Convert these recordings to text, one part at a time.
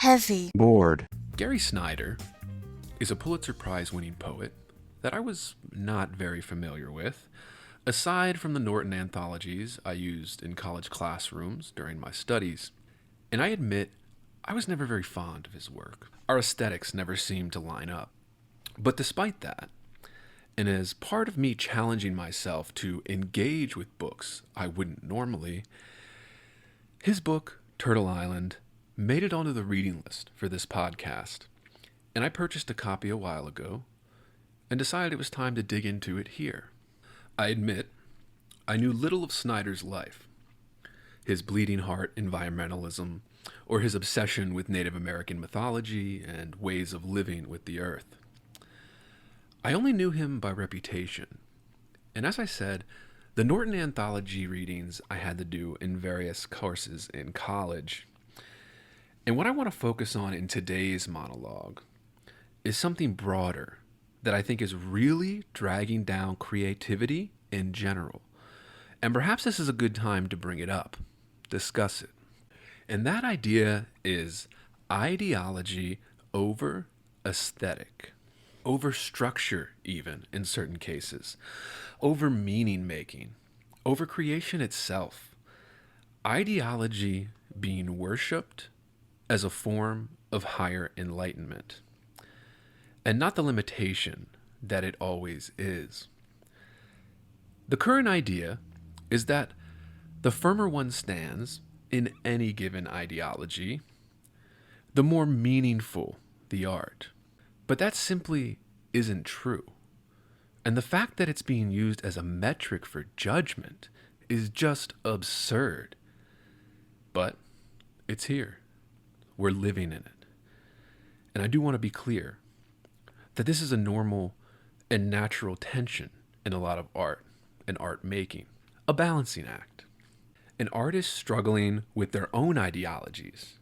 heavy, bored. Gary Snyder is a Pulitzer Prize-winning poet that I was not very familiar with, aside from the Norton anthologies I used in college classrooms during my studies. And I admit, I was never very fond of his work. Our aesthetics never seemed to line up. But despite that, and as part of me challenging myself to engage with books I wouldn't normally, his book, Turtle Island, made it onto the reading list for this podcast, and I purchased a copy a while ago and decided it was time to dig into it here. I admit, I knew little of Snyder's life, his bleeding heart environmentalism, or his obsession with Native American mythology and ways of living with the earth. I only knew him by reputation, and as I said, the Norton anthology readings I had to do in various courses in college. And what I want to focus on in today's monologue is something broader that I think is really dragging down creativity in general. And perhaps this is a good time to bring it up, discuss it. And that idea is ideology over aesthetic, over structure even in certain cases, over meaning making, over creation itself. Ideology being worshipped as a form of higher enlightenment, and not the limitation that it always is. The current idea is that the firmer one stands in any given ideology, the more meaningful the art. But that simply isn't true. And the fact that it's being used as a metric for judgment is just absurd. But it's here. We're living in it. And I do want to be clear that this is a normal and natural tension in a lot of art and art making, a balancing act. An artist struggling with their own ideologies,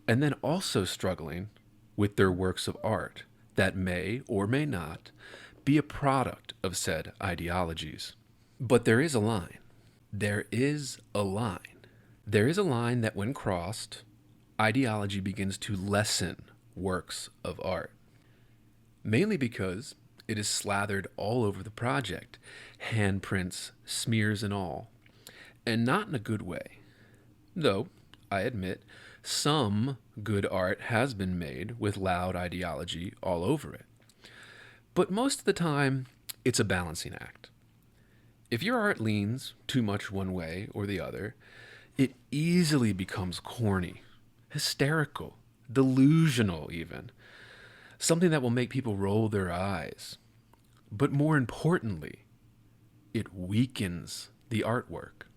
and then also struggling with their works of art that may or may not be a product of said ideologies. But there is a line. There is a line. There is a line that when crossed, ideology begins to lessen works of art. Mainly because it is slathered all over the project, handprints, smears and all, and not in a good way. Though, I admit, some good art has been made with loud ideology all over it. But most of the time, it's a balancing act. If your art leans too much one way or the other, it easily becomes corny, hysterical, delusional even. Something that will make people roll their eyes. But more importantly, it weakens the artwork.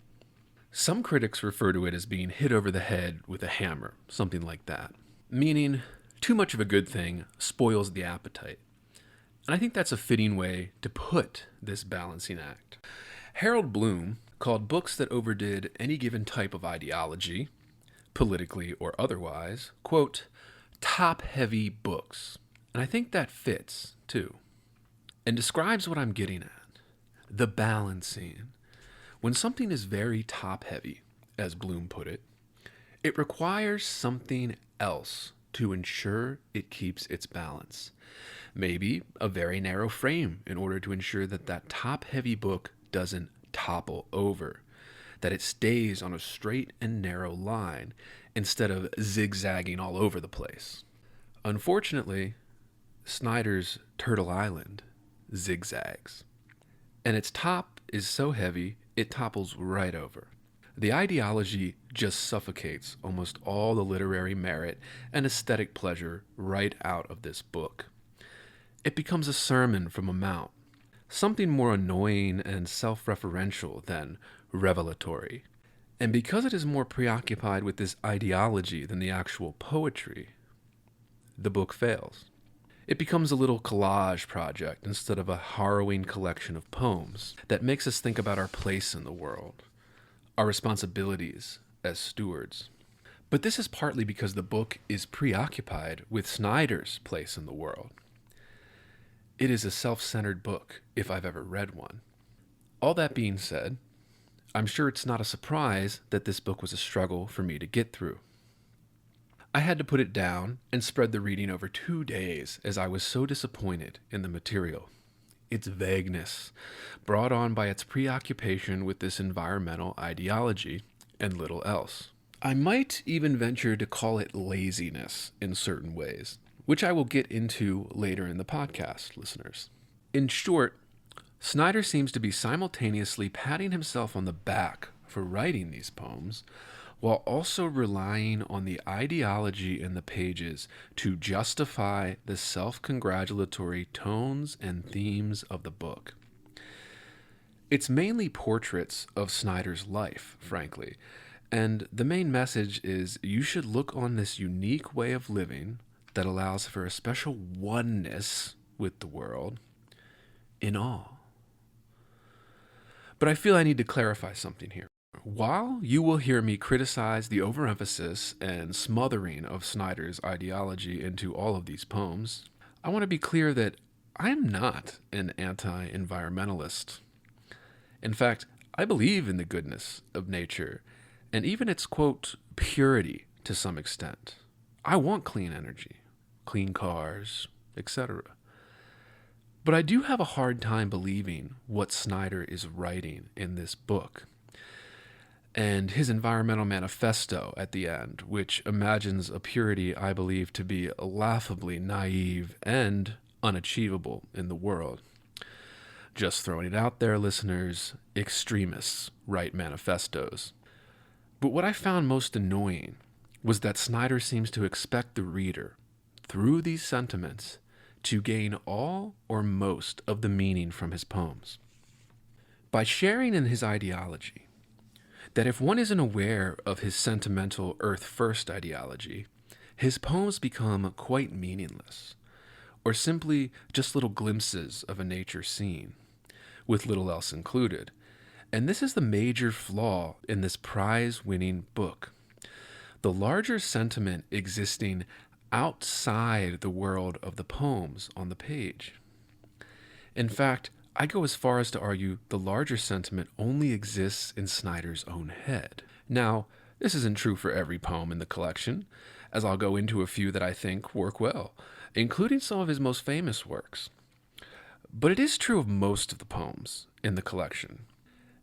Some critics refer to it as being hit over the head with a hammer, something like that. Meaning, too much of a good thing spoils the appetite. And I think that's a fitting way to put this balancing act. Harold Bloom called books that overdid any given type of ideology, politically or otherwise, quote, top-heavy books. And I think that fits, too, and describes what I'm getting at. The balancing. When something is very top-heavy, as Bloom put it, it requires something else to ensure it keeps its balance. Maybe a very narrow frame in order to ensure that that top-heavy book doesn't topple over, that it stays on a straight and narrow line instead of zigzagging all over the place. Unfortunately, Snyder's Turtle Island zigzags, and its top is so heavy it topples right over. The ideology just suffocates almost all the literary merit and aesthetic pleasure right out of this book. It becomes a sermon from a mount, something more annoying and self-referential than revelatory. And because it is more preoccupied with this ideology than the actual poetry, the book fails. It becomes a little collage project instead of a harrowing collection of poems that makes us think about our place in the world, our responsibilities as stewards. But this is partly because the book is preoccupied with Snyder's place in the world. It is a self-centered book, if I've ever read one. All that being said, I'm sure it's not a surprise that this book was a struggle for me to get through. I had to put it down and spread the reading over 2 days as I was so disappointed in the material. Its vagueness, brought on by its preoccupation with this environmental ideology, and little else. I might even venture to call it laziness in certain ways, which I will get into later in the podcast, listeners. In short, Snyder seems to be simultaneously patting himself on the back for writing these poems, while also relying on the ideology in the pages to justify the self-congratulatory tones and themes of the book. It's mainly portraits of Snyder's life, frankly, and the main message is you should look on this unique way of living that allows for a special oneness with the world in awe. But I feel I need to clarify something here. While you will hear me criticize the overemphasis and smothering of Snyder's ideology into all of these poems, I want to be clear that I am not an anti-environmentalist. In fact, I believe in the goodness of nature and even its, quote, purity to some extent. I want clean energy, clean cars, etc. But I do have a hard time believing what Snyder is writing in this book. And his environmental manifesto at the end, which imagines a purity I believe to be laughably naive and unachievable in the world. Just throwing it out there, listeners, extremists write manifestos. But what I found most annoying was that Snyder seems to expect the reader, through these sentiments, to gain all or most of the meaning from his poems. By sharing in his ideology, that if one isn't aware of his sentimental earth-first ideology, his poems become quite meaningless, or simply just little glimpses of a nature scene, with little else included. And this is the major flaw in this prize-winning book. The larger sentiment existing outside the world of the poems on the page. In fact, I go as far as to argue the larger sentiment only exists in Snyder's own head. Now, this isn't true for every poem in the collection, as I'll go into a few that I think work well, including some of his most famous works. But it is true of most of the poems in the collection.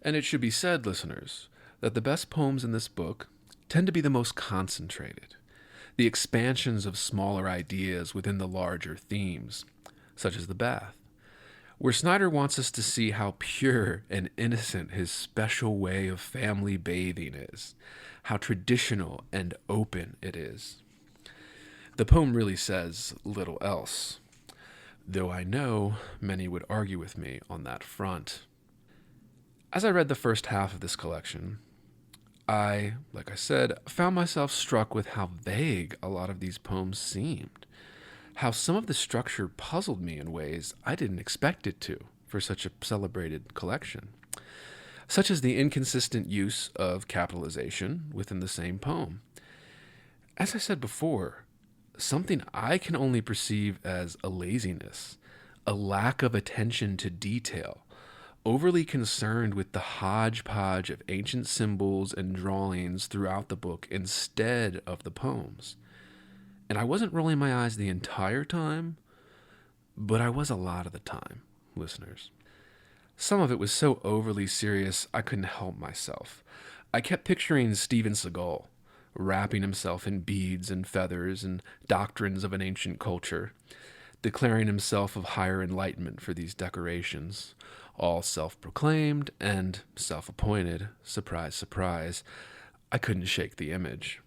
And it should be said, listeners, that the best poems in this book tend to be the most concentrated, the expansions of smaller ideas within the larger themes, such as the bath, where Snyder wants us to see how pure and innocent his special way of family bathing is, how traditional and open it is. The poem really says little else, though I know many would argue with me on that front. As I read the first half of this collection, I, like I said, found myself struck with how vague a lot of these poems seemed. How some of the structure puzzled me in ways I didn't expect it to for such a celebrated collection, such as the inconsistent use of capitalization within the same poem. As I said before, something I can only perceive as a laziness, a lack of attention to detail, overly concerned with the hodgepodge of ancient symbols and drawings throughout the book instead of the poems. And I wasn't rolling my eyes the entire time, but I was a lot of the time, listeners. Some of it was so overly serious I couldn't help myself. I kept picturing Steven Seagal, wrapping himself in beads and feathers and doctrines of an ancient culture, declaring himself of higher enlightenment for these decorations, all self-proclaimed and self-appointed. Surprise, surprise. I couldn't shake the image.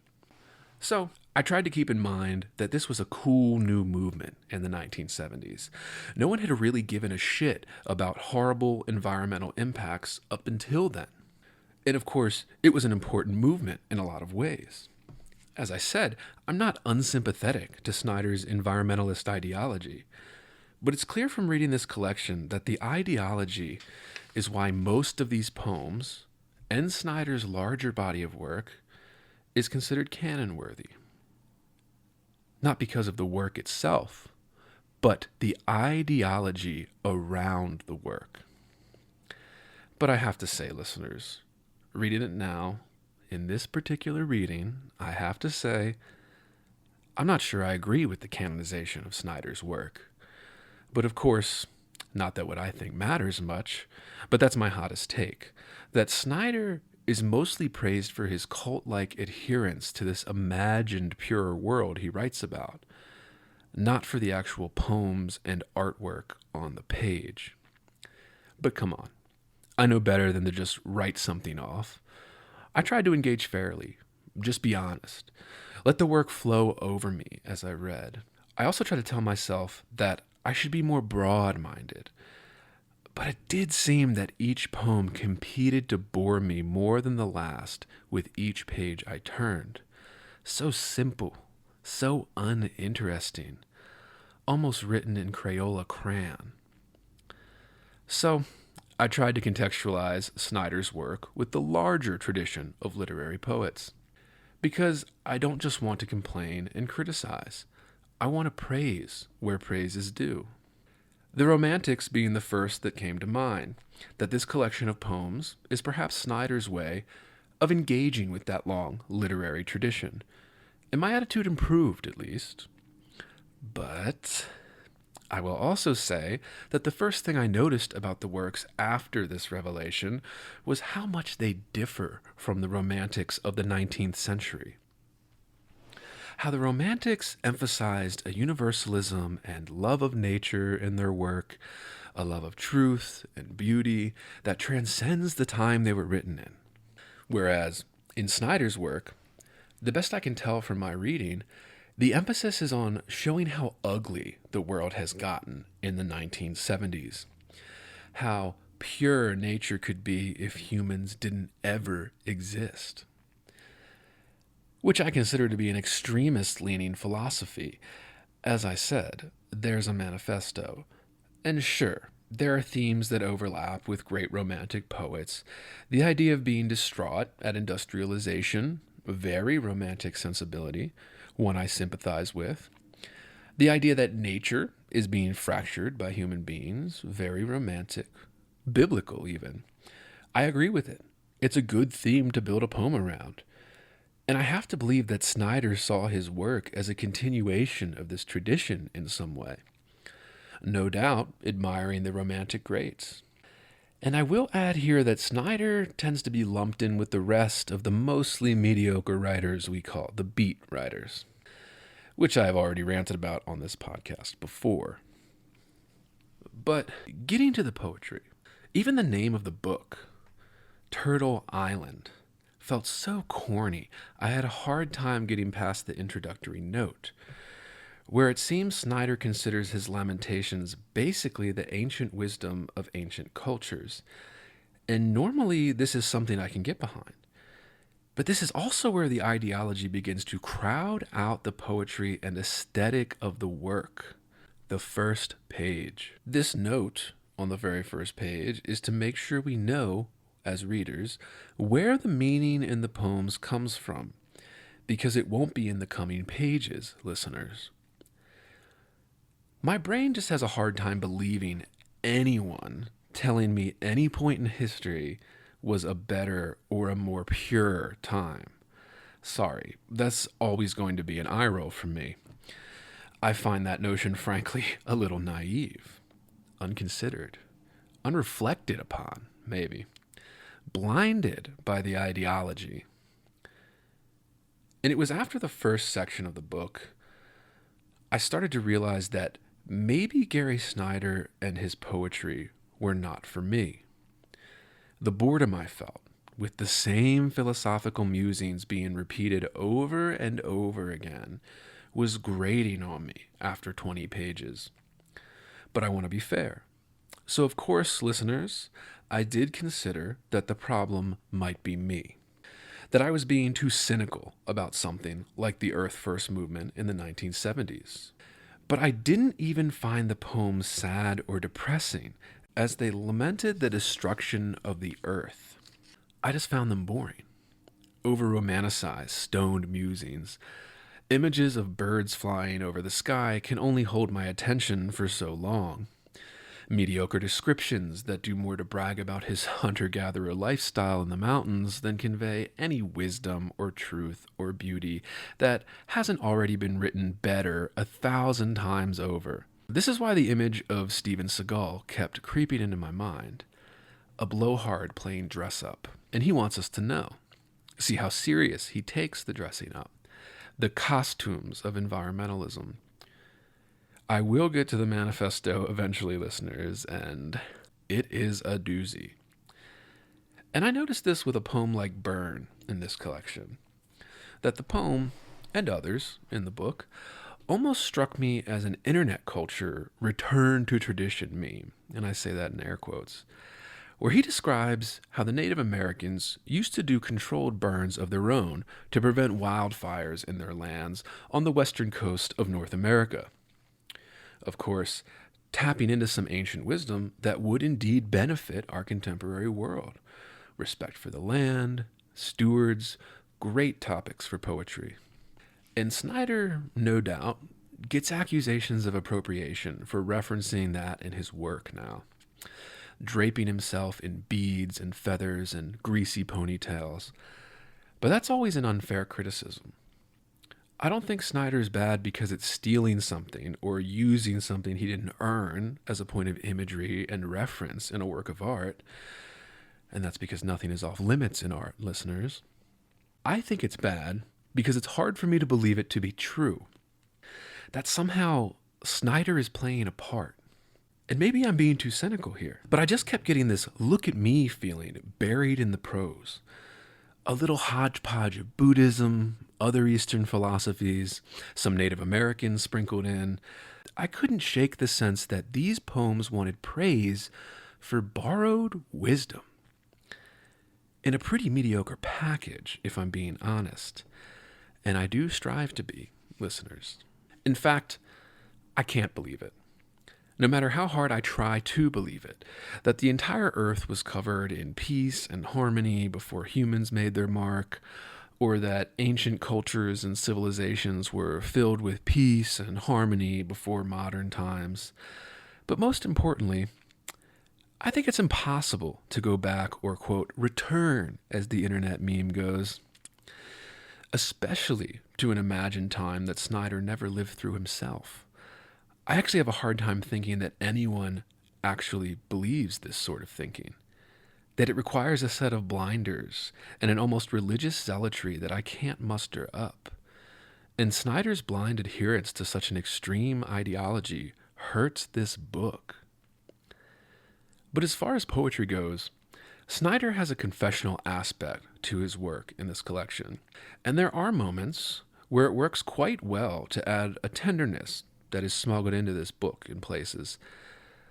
So I tried to keep in mind that this was a cool new movement in the 1970s. No one had really given a shit about horrible environmental impacts up until then. And of course, it was an important movement in a lot of ways. As I said, I'm not unsympathetic to Snyder's environmentalist ideology, but it's clear from reading this collection that the ideology is why most of these poems and Snyder's larger body of work is considered canon-worthy. Not because of the work itself, but the ideology around the work. But I have to say, I'm not sure I agree with the canonization of Snyder's work. But of course, not that what I think matters much, but that's my hottest take. That Snyder is mostly praised for his cult like adherence to this imagined purer world he writes about, not for the actual poems and artwork on the page. But come on, I know better than to just write something off. I tried to engage fairly, just be honest. Let the work flow over me as I read. I also try to tell myself that I should be more broad minded. But it did seem that each poem competed to bore me more than the last with each page I turned. So simple, so uninteresting, almost written in Crayola crayon. So, I tried to contextualize Snyder's work with the larger tradition of literary poets. Because I don't just want to complain and criticize. I want to praise where praise is due. The Romantics being the first that came to mind, that this collection of poems is perhaps Snyder's way of engaging with that long literary tradition. And my attitude improved, at least. But I will also say that the first thing I noticed about the works after this revelation was how much they differ from the Romantics of the 19th century. How the Romantics emphasized a universalism and love of nature in their work, a love of truth and beauty that transcends the time they were written in. Whereas in Snyder's work, the best I can tell from my reading, the emphasis is on showing how ugly the world has gotten in the 1970s. How pure nature could be if humans didn't ever exist. Which I consider to be an extremist-leaning philosophy. As I said, there's a manifesto. And sure, there are themes that overlap with great romantic poets. The idea of being distraught at industrialization, a very romantic sensibility, one I sympathize with. The idea that nature is being fractured by human beings, very romantic, biblical even. I agree with it. It's a good theme to build a poem around. And I have to believe that Snyder saw his work as a continuation of this tradition in some way. No doubt admiring the romantic greats. And I will add here that Snyder tends to be lumped in with the rest of the mostly mediocre writers we call the beat writers, which I have already ranted about on this podcast before. But getting to the poetry, even the name of the book, Turtle Island, felt so corny, I had a hard time getting past the introductory note, where it seems Snyder considers his lamentations basically the ancient wisdom of ancient cultures. And normally this is something I can get behind. But this is also where the ideology begins to crowd out the poetry and aesthetic of the work. The first page. This note on the very first page is to make sure we know, as readers, where the meaning in the poems comes from, because it won't be in the coming pages, listeners. My brain just has a hard time believing anyone telling me any point in history was a better or a more pure time. Sorry, that's always going to be an eye roll from me. I find that notion, frankly, a little naive, unconsidered, unreflected upon, maybe. Blinded by the ideology. And it was after the first section of the book, I started to realize that maybe Gary Snyder and his poetry were not for me. The boredom I felt with the same philosophical musings being repeated over and over again was grating on me after 20 pages. But I want to be fair. So of course, listeners, I did consider that the problem might be me. That I was being too cynical about something like the Earth First movement in the 1970s. But I didn't even find the poems sad or depressing as they lamented the destruction of the Earth. I just found them boring. Over-romanticized, stoned musings. Images of birds flying over the sky can only hold my attention for so long. Mediocre descriptions that do more to brag about his hunter-gatherer lifestyle in the mountains than convey any wisdom or truth or beauty that hasn't already been written better 1,000 times over. This is why the image of Steven Seagal kept creeping into my mind. A blowhard playing dress-up, and he wants us to know. See how serious he takes the dressing up. The costumes of environmentalism. I will get to the manifesto eventually, listeners, and it is a doozy. And I noticed this with a poem like Burn in this collection, that the poem, and others in the book, almost struck me as an internet culture return to tradition meme, and I say that in air quotes, where he describes how the Native Americans used to do controlled burns of their own to prevent wildfires in their lands on the western coast of North America. Of course, tapping into some ancient wisdom that would indeed benefit our contemporary world. Respect for the land, stewards, great topics for poetry. And Snyder, no doubt, gets accusations of appropriation for referencing that in his work now. Draping himself in beads and feathers and greasy ponytails. But that's always an unfair criticism. I don't think Snyder's bad because it's stealing something or using something he didn't earn as a point of imagery and reference in a work of art. And that's because nothing is off limits in art, listeners. I think it's bad because it's hard for me to believe it to be true. That somehow Snyder is playing a part. And maybe I'm being too cynical here, but I just kept getting this look at me feeling buried in the prose. A little hodgepodge of Buddhism, other Eastern philosophies, some Native Americans sprinkled in. I couldn't shake the sense that these poems wanted praise for borrowed wisdom. In a pretty mediocre package, if I'm being honest. And I do strive to be, listeners. In fact, I can't believe it. No matter how hard I try to believe it, that the entire earth was covered in peace and harmony before humans made their mark, or that ancient cultures and civilizations were filled with peace and harmony before modern times. But most importantly, I think it's impossible to go back or, quote, return, as the internet meme goes, especially to an imagined time that Snyder never lived through himself. I actually have a hard time thinking that anyone actually believes this sort of thinking, that it requires a set of blinders and an almost religious zealotry that I can't muster up. And Snyder's blind adherence to such an extreme ideology hurts this book. But as far as poetry goes, Snyder has a confessional aspect to his work in this collection, and there are moments where it works quite well to add a tenderness that is smuggled into this book in places.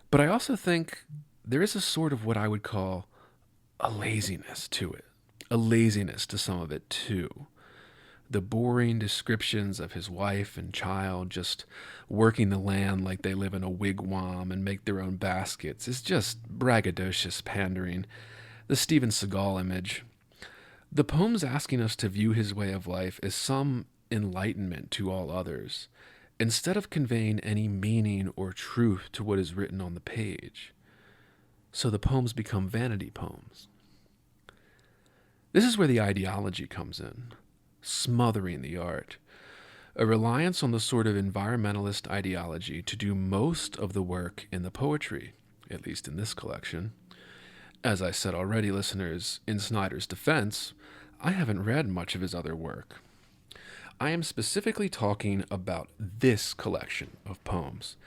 But I also think there is a sort of what I would call a laziness to it. A laziness to some of it, too. The boring descriptions of his wife and child just working the land like they live in a wigwam and make their own baskets is just braggadocious pandering. The Steven Seagal image. The poem's asking us to view his way of life as some enlightenment to all others, instead of conveying any meaning or truth to what is written on the page. So the poems become vanity poems. This is where the ideology comes in, smothering the art. A reliance on the sort of environmentalist ideology to do most of the work in the poetry, at least in this collection. As I said already, listeners, in Snyder's defense, I haven't read much of his other work. I am specifically talking about this collection of poems,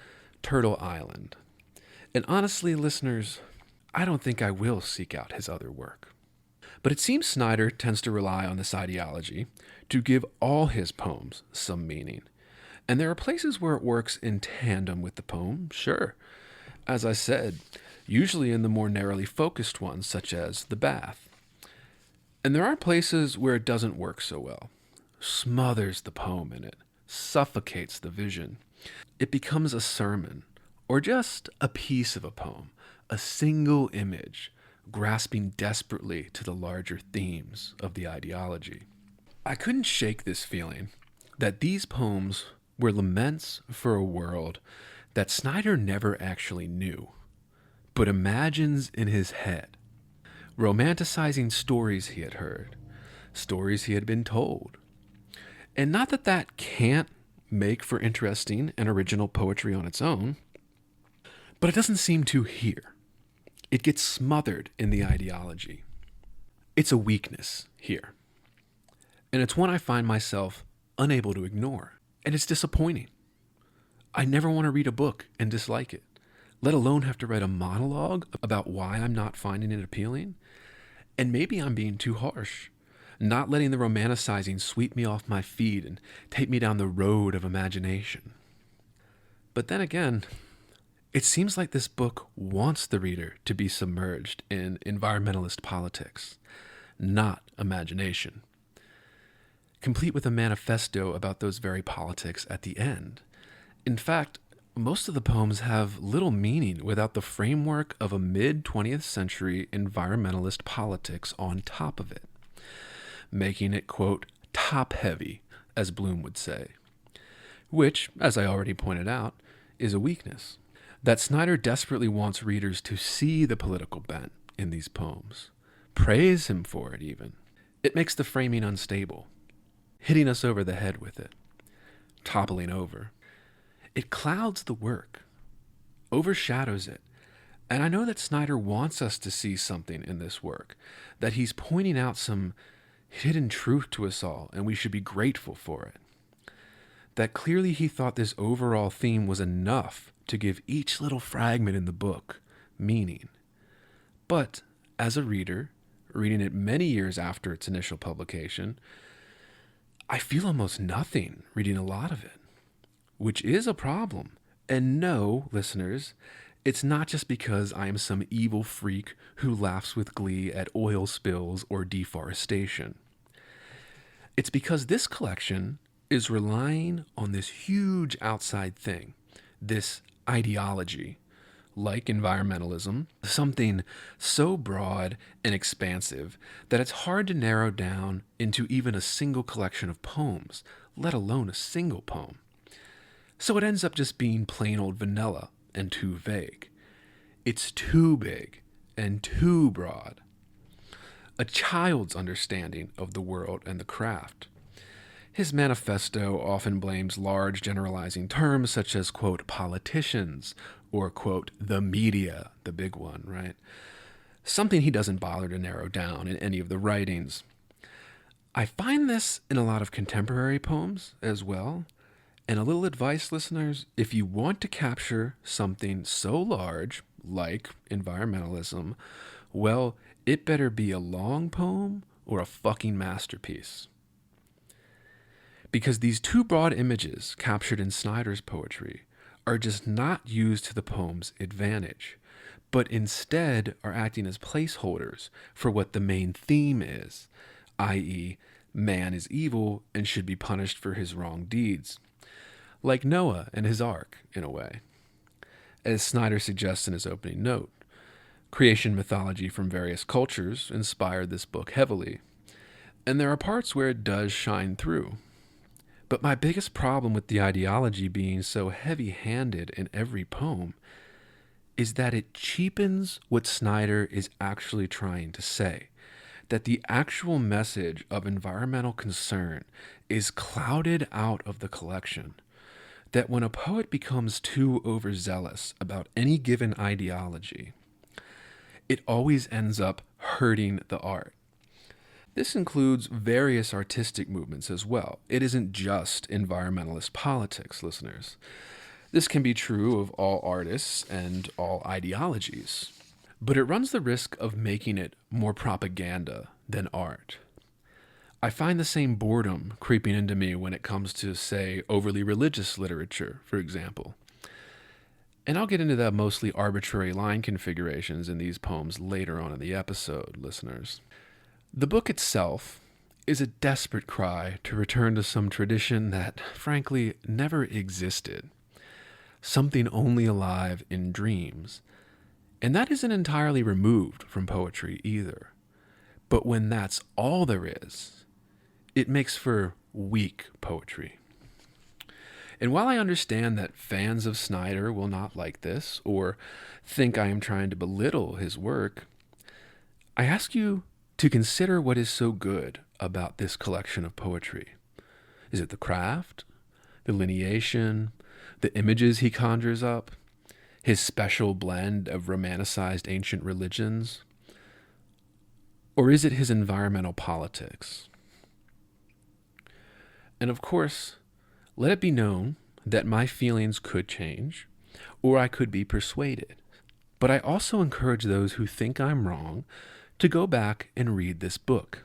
Turtle Island. And honestly, listeners, I don't think I will seek out his other work. But it seems Snyder tends to rely on this ideology to give all his poems some meaning. And there are places where it works in tandem with the poem, sure. As I said, usually in the more narrowly focused ones, such as The Bath. And there are places where it doesn't work so well. Smothers the poem in it, suffocates the vision. It becomes a sermon, or just a piece of a poem, a single image, grasping desperately to the larger themes of the ideology. I couldn't shake this feeling that these poems were laments for a world that Snyder never actually knew, but imagines in his head, romanticizing stories he had heard, stories he had been told. And not that that can't make for interesting and original poetry on its own, but it doesn't seem to here. It gets smothered in the ideology. It's a weakness here. And it's one I find myself unable to ignore. And it's disappointing. I never want to read a book and dislike it, let alone have to write a monologue about why I'm not finding it appealing. And maybe I'm being too harsh, not letting the romanticizing sweep me off my feet and take me down the road of imagination. But then again, it seems like this book wants the reader to be submerged in environmentalist politics, not imagination, complete with a manifesto about those very politics at the end. In fact, most of the poems have little meaning without the framework of a mid-20th century environmentalist politics on top of it, making it, quote, top-heavy, as Bloom would say, which, as I already pointed out, is a weakness. That Snyder desperately wants readers to see the political bent in these poems, praise him for it even. It makes the framing unstable, hitting us over the head with it, toppling over. It clouds the work, overshadows it. And I know that Snyder wants us to see something in this work, that he's pointing out some hidden truth to us all, and we should be grateful for it. That clearly he thought this overall theme was enough to give each little fragment in the book meaning. But as a reader, reading it many years after its initial publication, I feel almost nothing reading a lot of it, which is a problem. And no, listeners, it's not just because I am some evil freak who laughs with glee at oil spills or deforestation. It's because this collection is relying on this huge outside thing, this ideology, like environmentalism, something so broad and expansive that it's hard to narrow down into even a single collection of poems, let alone a single poem. So it ends up just being plain old vanilla and too vague. It's too big and too broad. A child's understanding of the world and the craft. His manifesto often blames large generalizing terms such as, quote, politicians, or, quote, the media, the big one, right? Something he doesn't bother to narrow down in any of the writings. I find this in a lot of contemporary poems as well. And a little advice, listeners, if you want to capture something so large, like environmentalism, well, it better be a long poem or a fucking masterpiece. Because these two broad images captured in Snyder's poetry are just not used to the poem's advantage, but instead are acting as placeholders for what the main theme is, i.e., man is evil and should be punished for his wrong deeds. Like Noah and his ark, in a way. As Snyder suggests in his opening note, creation mythology from various cultures inspired this book heavily, and there are parts where it does shine through. But my biggest problem with the ideology being so heavy-handed in every poem is that it cheapens what Snyder is actually trying to say, that the actual message of environmental concern is clouded out of the collection. That when a poet becomes too overzealous about any given ideology, it always ends up hurting the art. This includes various artistic movements as well. It isn't just environmentalist politics, listeners. This can be true of all artists and all ideologies, but it runs the risk of making it more propaganda than art. I find the same boredom creeping into me when it comes to, say, overly religious literature, for example. And I'll get into the mostly arbitrary line configurations in these poems later on in the episode, listeners. The book itself is a desperate cry to return to some tradition that, frankly, never existed. Something only alive in dreams. And that isn't entirely removed from poetry either. But when that's all there is, it makes for weak poetry. And while I understand that fans of Snyder will not like this or think I am trying to belittle his work, I ask you to consider what is so good about this collection of poetry. Is it the craft, the lineation, the images he conjures up, his special blend of romanticized ancient religions? Or is it his environmental politics? And of course, let it be known that my feelings could change, or I could be persuaded. But I also encourage those who think I'm wrong to go back and read this book.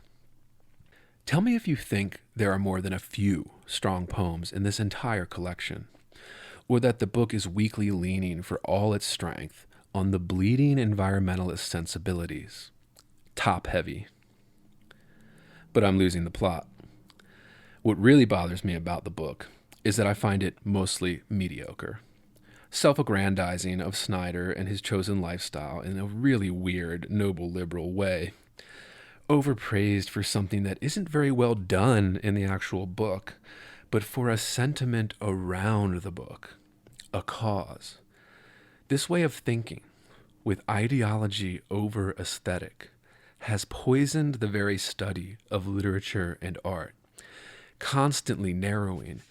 Tell me if you think there are more than a few strong poems in this entire collection, or that the book is weakly leaning for all its strength on the bleeding environmentalist sensibilities. Top heavy. But I'm losing the plot. What really bothers me about the book is that I find it mostly mediocre. Self-aggrandizing of Snyder and his chosen lifestyle in a really weird, noble liberal way. Overpraised for something that isn't very well done in the actual book, but for a sentiment around the book, a cause. This way of thinking, with ideology over aesthetic, has poisoned the very study of literature and art, constantly narrowing,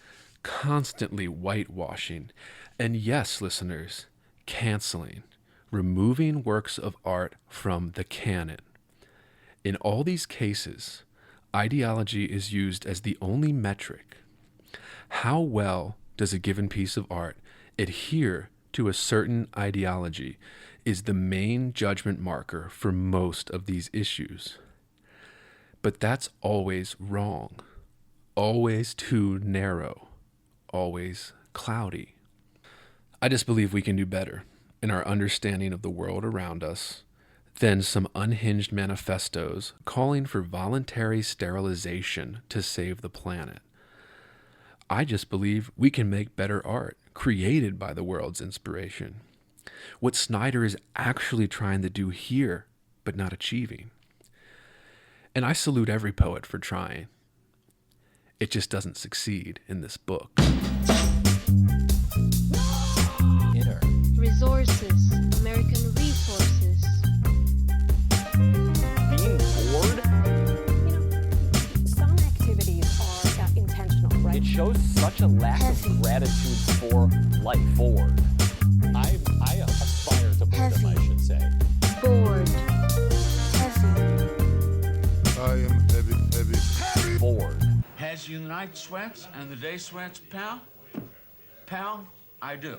constantly whitewashing, and yes, listeners, canceling, removing works of art from the canon. In all these cases, ideology is used as the only metric. How well does a given piece of art adhere to a certain ideology is the main judgment marker for most of these issues. But that's always wrong, always too narrow, always cloudy. I just believe we can do better in our understanding of the world around us than some unhinged manifestos calling for voluntary sterilization to save the planet. I just believe we can make better art created by the world's inspiration. What Snyder is actually trying to do here, but not achieving. And I salute every poet for trying. It just doesn't succeed in this book. Inner. Resources, American resources. Being bored? Some activities are intentional, right? It shows such a lack of gratitude for life. Bored. I aspire to boredom, I should say. Bored. Heavy. I am heavy. Bored. Has you the night sweats and the day sweats, pal? Pal, I do.